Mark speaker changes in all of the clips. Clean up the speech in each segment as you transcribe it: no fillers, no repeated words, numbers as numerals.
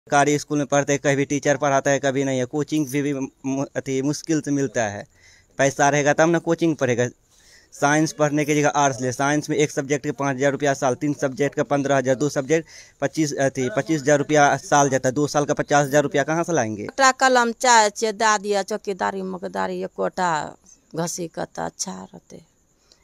Speaker 1: सरकारी स्कूल में पढ़ते कभी टीचर पढ़ाता है कभी नहीं है। कोचिंग भी मुश्किल से मिलता है। पैसा रहेगा तब ना कोचिंग पढ़ेगा। साइंस पढ़ने की जगह आर्ट्स ले। साइंस में एक सब्जेक्ट के 5,000 रुपया साल, 3 सब्जेक्ट का 15,000, 2 सब्जेक्ट 25,000 रुपया साल जाता है। 2 साल का 50,000 रुपया कहाँ से लाएंगे।
Speaker 2: कलम चाहे छे दा दिया चौकीदारी मकदारी एकोटा घसी के तो अच्छा रहते।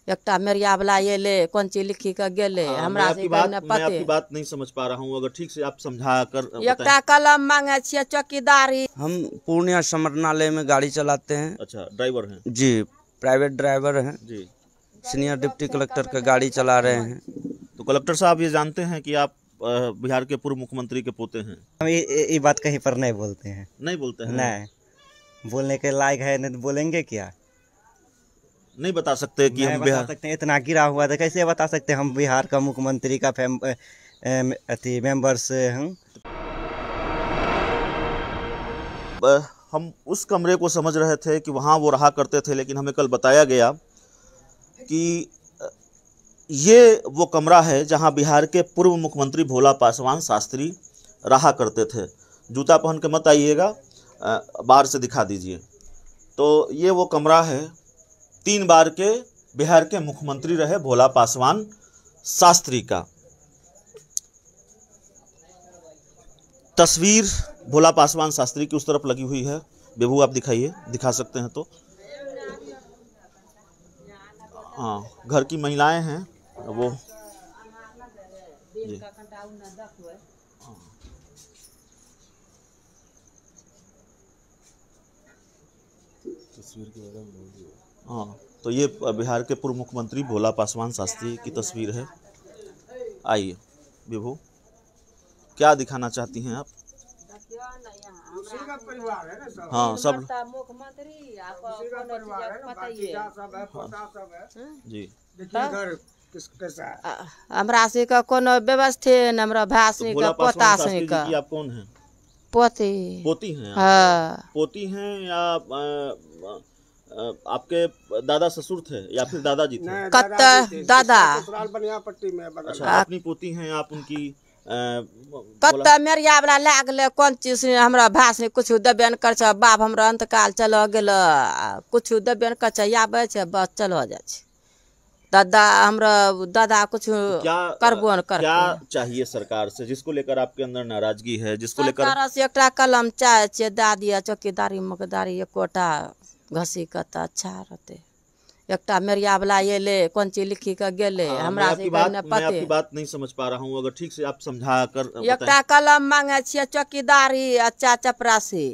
Speaker 2: एकटा मेरिया वाला ये ले कौन चीज लिखी के गेले हमरा से
Speaker 3: मैं आपकी बात नहीं समझ पा रहा हूँ। अगर ठीक से आप समझा कर
Speaker 2: एकटा कलम मांगे छिए चौकीदारी।
Speaker 4: हम पूर्णिया समरनालय में गाड़ी चलाते हैं।
Speaker 3: अच्छा, ड्राइवर हैं
Speaker 4: जी, प्राइवेट ड्राइवर हैं
Speaker 3: जी।
Speaker 4: सीनियर डिप्टी कलेक्टर का गाड़ी चला रहे हैं।
Speaker 3: तो कलेक्टर साहब ये जानते हैं कि आप बिहार के पूर्व मुख्यमंत्री के पोते हैं?
Speaker 1: हम ये बात कहीं पर नहीं बोलते हैं।
Speaker 3: नहीं बोलते हैं?
Speaker 1: नहीं बोलने के लायक है, नहीं बोलेंगे क्या।
Speaker 3: नहीं बता सकते कि हम बिहार
Speaker 1: सकते हैं। इतना गिरा हुआ था कैसे बता सकते हैं हम बिहार का मुख्यमंत्री का मेंबर्स हैं।
Speaker 3: हम उस कमरे को समझ रहे थे कि वहाँ वो रहा करते थे, लेकिन हमें कल बताया गया कि ये वो कमरा है जहाँ बिहार के पूर्व मुख्यमंत्री भोला पासवान शास्त्री रहा करते थे। जूता पहन के मत आइएगा, बाहर से दिखा दीजिए। तो ये वो कमरा है। 3 बार के बिहार के मुख्यमंत्री रहे भोला पासवान शास्त्री का। तस्वीर भोला पासवान शास्त्री की उस तरफ लगी हुई है। बेबू आप दिखाइए, दिखा सकते हैं तो। हाँ, घर की महिलाएं हैं वो जी। हाँ, तो ये बिहार के पूर्व मुख्यमंत्री भोला पासवान शास्त्री की तस्वीर है। आइए विभू, क्या दिखाना चाहती हैं आप? हाँ, सब जी।
Speaker 2: हमरा से का कोनो व्यवस्था न हमरा भाई से का पोता से का।
Speaker 3: आप कौन हैं?
Speaker 2: पोती।
Speaker 3: पोती हैं?
Speaker 2: हाँ।
Speaker 3: पोती हैं या आपके दादा ससुर थे या फिर दादाजी थे?
Speaker 2: दादा।
Speaker 3: अच्छा, अपनी पोती हैं आप उनकी।
Speaker 2: कत्ता मेरिया वाला लागले कौन चीज हमरा भाई से कुछ देबे न कर छ। बाप हमरा अंतकाल चलो गेल, कुछ देबे न कर छ, आबे छ बस चलो जाय छ। दादा हमरा दादा कुछ करबो न कर।
Speaker 3: क्या चाहिए सरकार से जिसको लेकर आपके अंदर नाराजगी है, जिसको लेकर?
Speaker 2: सरकार से एकटा कलम चाहे छे दा दिया चौकीदारी मकदारी एकोटा घसी के तो अच्छा रहते। एकटा मेरिया वाला ये ले कौन चीज लिखी के गेले हमरा से
Speaker 3: मैं आपकी बात नहीं समझ पा रहा हूँ। अगर ठीक से आप समझा कर
Speaker 2: एकटा कलम मांगे छिए चौकीदारी अच्छा चपरासी।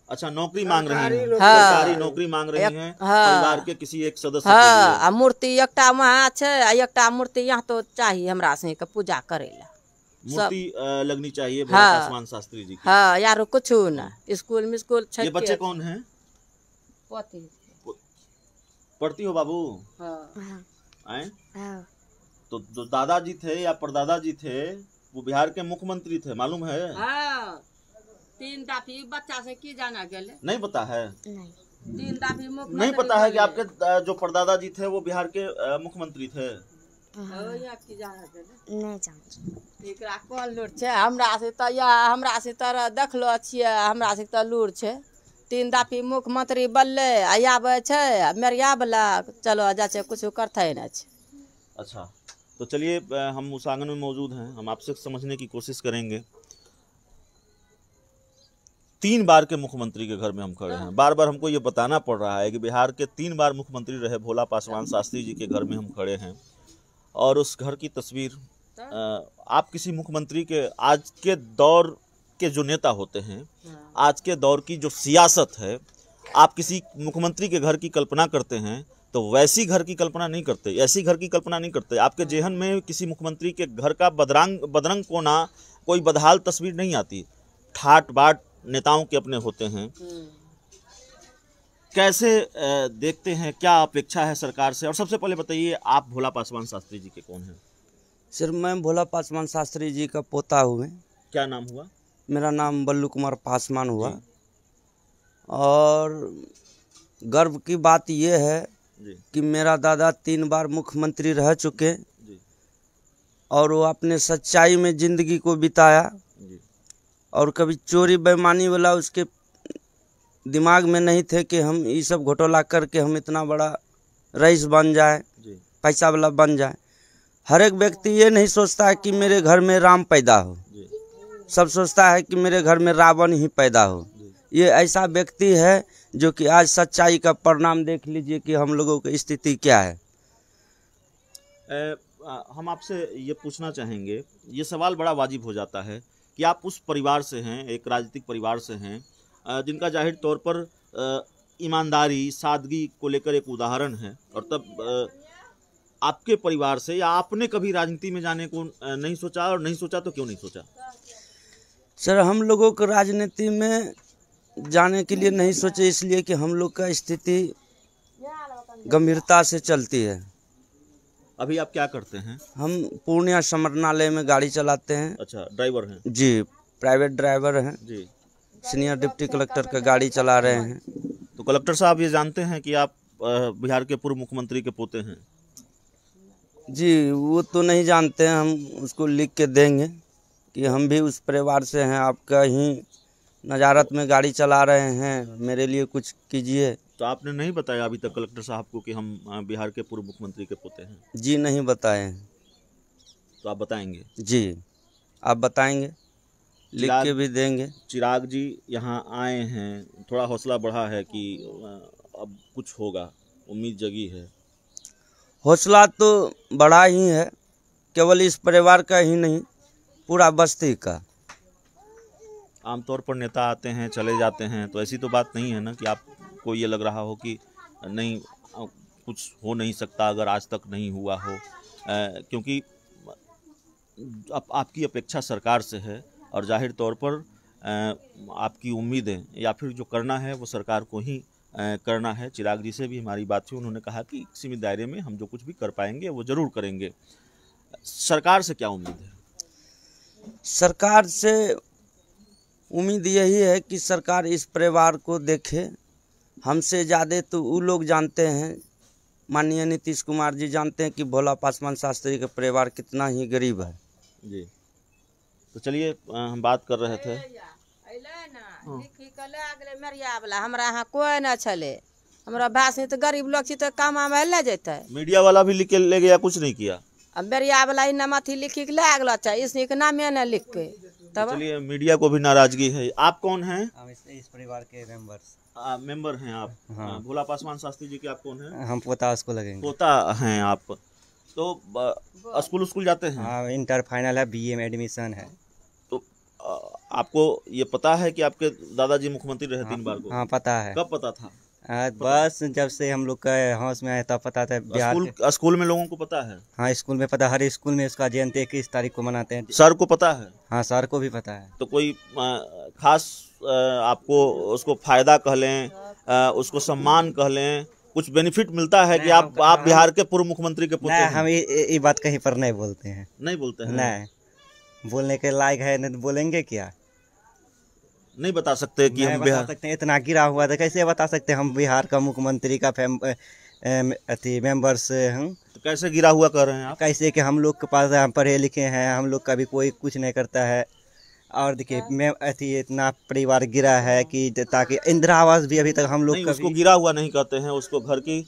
Speaker 3: अच्छा, नौकरी मांग रही हैं? सरकारी नौकरी मांग रही हैं परिवार के किसी एक सदस्य के लिए।
Speaker 2: मूर्ति एकटा वहाँ छे, एकटा मूर्ति यहाँ तो चाहिए हमरा से के पूजा करे ला।
Speaker 3: मूर्ति लगनी चाहिए भोला पासवान शास्त्री जी की।
Speaker 2: हाँ यार, कुछ ना स्कूल में स्कूल।
Speaker 3: ये बच्चे कौन हैं?
Speaker 2: पोती।
Speaker 3: पढ़ती हो बाबू? आए? तो जो दादाजी थे या परदादाजी थे वो बिहार के मुख्यमंत्री थे, मालूम है?
Speaker 2: 3 दाफी बच्चा से की जाना गेले?
Speaker 3: नहीं पता है?
Speaker 2: नहीं। 3 दाफी
Speaker 3: नहीं पता है कि आपके जो परदादाजी थे वो बिहार के मुख्यमंत्री थे?
Speaker 2: नहीं जानते। एकरा कौन लूर छे हमरा से तो या हमरा से तो देखलो छिए हमरा से तो लूर छे। 3 दाफी मुख्यमंत्री बनले आबे छे मेरिया वाला चलो जा छे कुछ करते ना छे।
Speaker 3: अच्छा, तो चलिए हम उस आंगन में मौजूद हैं, हम आपसे समझने की कोशिश करेंगे। 3 बार के मुख्यमंत्री के घर में हम खड़े हैं। बार बार हमको ये बताना पड़ रहा है कि बिहार के 3 बार मुख्यमंत्री रहे भोला पासवान शास्त्री जी के घर में हम खड़े हैं। और उस घर की तस्वीर, आप किसी मुख्यमंत्री के, आज के दौर के जो नेता होते हैं, आज के दौर की जो सियासत है, आप किसी मुख्यमंत्री के घर की कल्पना करते हैं तो वैसी घर की कल्पना नहीं करते, ऐसी घर की कल्पना नहीं करते। आपके जेहन में किसी मुख्यमंत्री के घर का बदरंग कोना, कोई बदहाल तस्वीर नहीं आती। ठाट बाट नेताओं के अपने होते हैं। कैसे देखते हैं, क्या अपेक्षा है सरकार से? और सबसे पहले बताइए, आप भोला पासवान शास्त्री जी के कौन हैं?
Speaker 4: सर, मैं भोला पासवान शास्त्री जी का पोता हुए।
Speaker 3: क्या नाम हुआ?
Speaker 4: मेरा नाम बल्लू कुमार पासवान हुआ। और गर्व की बात यह है कि मेरा दादा 3 बार मुख्यमंत्री रह चुके और वो अपने सच्चाई में जिंदगी को बिताया। और कभी चोरी बेईमानी वाला उसके दिमाग में नहीं थे कि हम ये सब घोटाला करके हम इतना बड़ा रईस बन जाए, पैसा वाला बन जाए। हर एक व्यक्ति ये नहीं सोचता है कि मेरे घर में राम पैदा हो, सब सोचता है कि मेरे घर में रावण ही पैदा हो। ये ऐसा व्यक्ति है जो कि आज सच्चाई का परिणाम देख लीजिए कि हम लोगों की स्थिति क्या है।
Speaker 3: हम आपसे ये पूछना चाहेंगे, ये सवाल बड़ा वाजिब हो जाता है कि आप उस परिवार से हैं, एक राजनीतिक परिवार से हैं, जिनका जाहिर तौर पर ईमानदारी, सादगी को लेकर एक उदाहरण है, और तब आपके परिवार से या आपने कभी राजनीति में जाने को नहीं सोचा, और नहीं सोचा तो क्यों नहीं सोचा?
Speaker 4: सर, हम लोगों को राजनीति में जाने के लिए नहीं सोचे, इसलिए कि हम लोग का स्थिति गंभीरता से चलती है।
Speaker 3: अभी आप क्या करते हैं?
Speaker 4: हम पूर्णिया समरणालय में गाड़ी चलाते हैं।
Speaker 3: अच्छा, ड्राइवर हैं?
Speaker 4: जी, प्राइवेट ड्राइवर हैं जी। सीनियर डिप्टी कलेक्टर का गाड़ी चला रहे हैं।
Speaker 3: तो कलेक्टर साहब ये जानते हैं कि आप बिहार के पूर्व मुख्यमंत्री के पोते हैं?
Speaker 4: जी, वो तो नहीं जानते हैं, हम उसको लिख के देंगे कि हम भी उस परिवार से हैं, आपका ही नजारत में गाड़ी चला रहे हैं, मेरे लिए कुछ कीजिए।
Speaker 3: तो आपने नहीं बताया अभी तक कलेक्टर साहब को कि हम बिहार के पूर्व मुख्यमंत्री के पोते हैं?
Speaker 4: जी, नहीं बताए हैं।
Speaker 3: तो आप बताएंगे? जी,
Speaker 4: आप बताएंगे, लिख के भी देंगे।
Speaker 3: चिराग जी यहाँ आए हैं, थोड़ा हौसला बढ़ा है कि अब कुछ होगा, उम्मीद जगी है?
Speaker 4: हौसला तो बढ़ा ही है, केवल इस परिवार का ही नहीं, पूरा बस्ती का।
Speaker 3: आमतौर पर नेता आते हैं चले जाते हैं, तो ऐसी तो बात नहीं है ना कि आपको ये लग रहा हो कि नहीं कुछ हो नहीं सकता अगर आज तक नहीं हुआ हो, क्योंकि आपकी अपेक्षा सरकार से है और जाहिर तौर पर आपकी उम्मीदें या फिर जो करना है वो सरकार को ही करना है। चिराग जी से भी हमारी बात हुई, उन्होंने कहा कि सीमित दायरे में हम जो कुछ भी कर पाएंगे वो ज़रूर करेंगे। सरकार से क्या उम्मीद है?
Speaker 4: सरकार से उम्मीद यही है कि सरकार इस परिवार को देखे। हमसे ज़्यादा तो वो लोग जानते हैं, माननीय नीतीश कुमार जी जानते हैं कि भोला पासवान शास्त्री का परिवार कितना ही गरीब है
Speaker 3: जी। तो चलिए, हम बात कर रहे थे,
Speaker 2: हमरा यहाँ कोई न चले, हमरा भास तो गरीब लोग छी तो काम में ले जेते।
Speaker 3: मीडिया वाला भी लिख के ले गया, कुछ नहीं किया।
Speaker 2: अब बेरिया वाला ही नमथी लिखी के ले गलो चाहिए, इसने के नाम न लिख के। तब
Speaker 3: चलिए, मीडिया को भी नाराजगी है। आप कौन हैं?
Speaker 1: इस परिवार के
Speaker 3: मेंबर हैं आप?
Speaker 1: हाँ।
Speaker 3: भोला पासवान शास्त्री जी के आप कौन हैं?
Speaker 1: हम पोता उसको लगेंगे।
Speaker 3: पोता हैं आप? तो स्कूल जाते हैं?
Speaker 1: हाँ, इंटर फाइनल है, बीए में एडमिशन है।
Speaker 3: तो आपको ये पता है कि आपके दादाजी मुख्यमंत्री रहे 3 बार को?
Speaker 1: हाँ, पता है।
Speaker 3: कब पता था?
Speaker 1: बस जब से हम लोग का होश में आया तब पता था। बिहार
Speaker 3: स्कूल में लोगों को पता है?
Speaker 1: हाँ, स्कूल में पता, हर स्कूल में उसका जयंती 21 तारीख को मनाते हैं।
Speaker 3: सर को पता है?
Speaker 1: हाँ, सर को भी पता है।
Speaker 3: तो कोई खास आपको उसको फायदा कह लें, उसको सम्मान कह लें, कुछ बेनिफिट मिलता है कि आप बिहार के पूर्व मुख्यमंत्री के पुत्र हैं?
Speaker 1: हम ये बात कहीं पर नहीं बोलते हैं।
Speaker 3: नहीं बोलते हैं?
Speaker 1: नहीं, बोलने के लायक है, नहीं तो बोलेंगे क्या?
Speaker 3: नहीं बता सकते कि हम बिहार
Speaker 1: सकते हैं, इतना गिरा हुआ था कैसे बता सकते हैं हम बिहार का मुख्यमंत्री का मेंबर्स हैं।
Speaker 3: तो कैसे गिरा हुआ कह रहे हैं आप?
Speaker 1: कैसे कि हम लोग के पास हम पढ़े लिखे हैं, हम लोग का भी कोई कुछ नहीं करता है। और देखिए, मैं इतना परिवार गिरा है कि ताकि इंदिरा आवास भी अभी तक हम लोग
Speaker 3: उसको गिरा हुआ नहीं कहते हैं, उसको घर की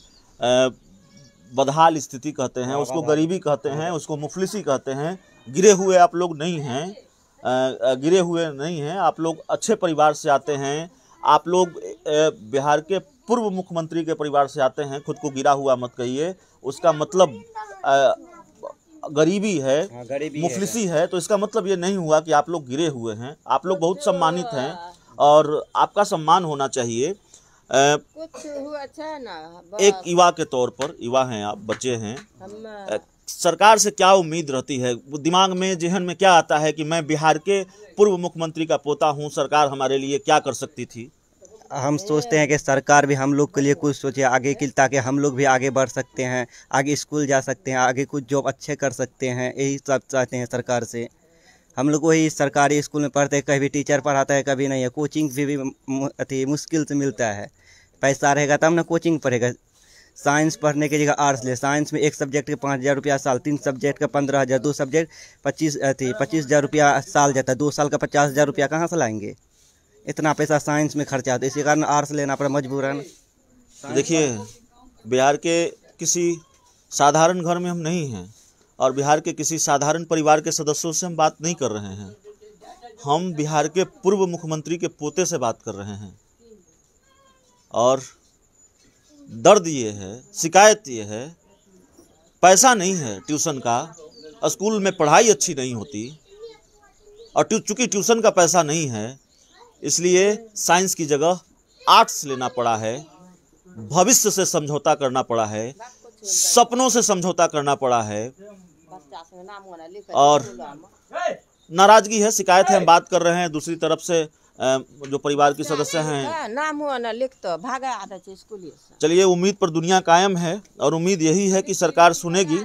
Speaker 3: बदहाल स्थिति कहते हैं, उसको गरीबी कहते हैं, उसको मुफलिसी कहते हैं। गिरे हुए आप लोग नहीं हैं, गिरे हुए नहीं हैं, आप लोग अच्छे परिवार से आते हैं, आप लोग बिहार के पूर्व मुख्यमंत्री के परिवार से आते हैं। खुद को गिरा हुआ मत कहिए, उसका मतलब गरीबी है, मुफलिसी है, तो इसका मतलब ये नहीं हुआ कि आप लोग गिरे हुए हैं। आप लोग बहुत सम्मानित हैं और आपका सम्मान होना चाहिए।
Speaker 2: कुछ हुआ अच्छा ना,
Speaker 3: एक युवा के तौर पर, युवा हैं आप, बच्चे हैं, सरकार से क्या उम्मीद रहती है? दिमाग में, जहन में क्या आता है कि मैं बिहार के पूर्व मुख्यमंत्री का पोता हूं, सरकार हमारे लिए क्या कर सकती थी?
Speaker 1: हम सोचते हैं कि सरकार भी हम लोग के लिए कुछ सोचे आगे की, ताकि हम लोग भी आगे बढ़ सकते हैं, आगे स्कूल जा सकते हैं, आगे कुछ जॉब अच्छे कर सकते हैं। यही सब चाहते हैं सरकार से। हम लोग वही सरकारी स्कूल में पढ़ते हैं, कभी टीचर पढ़ाता है, कभी नहीं है। कोचिंग भी मुश्किल से मिलता है। पैसा रहेगा तब ना कोचिंग पढ़ेगा। साइंस पढ़ने की जगह आर्ट्स ले। साइंस में एक सब्जेक्ट के 5,000 रुपया साल, 3 सब्जेक्ट का 15,000, 2 सब्जेक्ट 25,000 रुपया साल जाता है। 2 साल का 50,000 रुपया कहाँ से लाएंगे? इतना पैसा साइंस में खर्चा होता है, इसी कारण आर्ट्स लेना पड़ा मजबूरन।
Speaker 3: देखिए, बिहार के किसी साधारण घर में हम नहीं हैं और बिहार के किसी साधारण परिवार के सदस्यों से हम बात नहीं कर रहे हैं। हम बिहार के पूर्व मुख्यमंत्री के पोते से बात कर रहे हैं और दर्द ये है, शिकायत ये है, पैसा नहीं है ट्यूशन का, स्कूल में पढ़ाई अच्छी नहीं होती और चूंकि ट्यूशन का पैसा नहीं है इसलिए साइंस की जगह आर्ट्स लेना पड़ा है। भविष्य से समझौता करना पड़ा है, सपनों से समझौता करना पड़ा है और नाराजगी है, शिकायत है, हम बात कर रहे हैं। दूसरी तरफ से जो परिवार के सदस्य हैं,
Speaker 2: नाम हुआ ना लिख तो भागा आते स्कूल।
Speaker 3: चलिए, उम्मीद पर दुनिया कायम है और उम्मीद यही है कि सरकार सुनेगी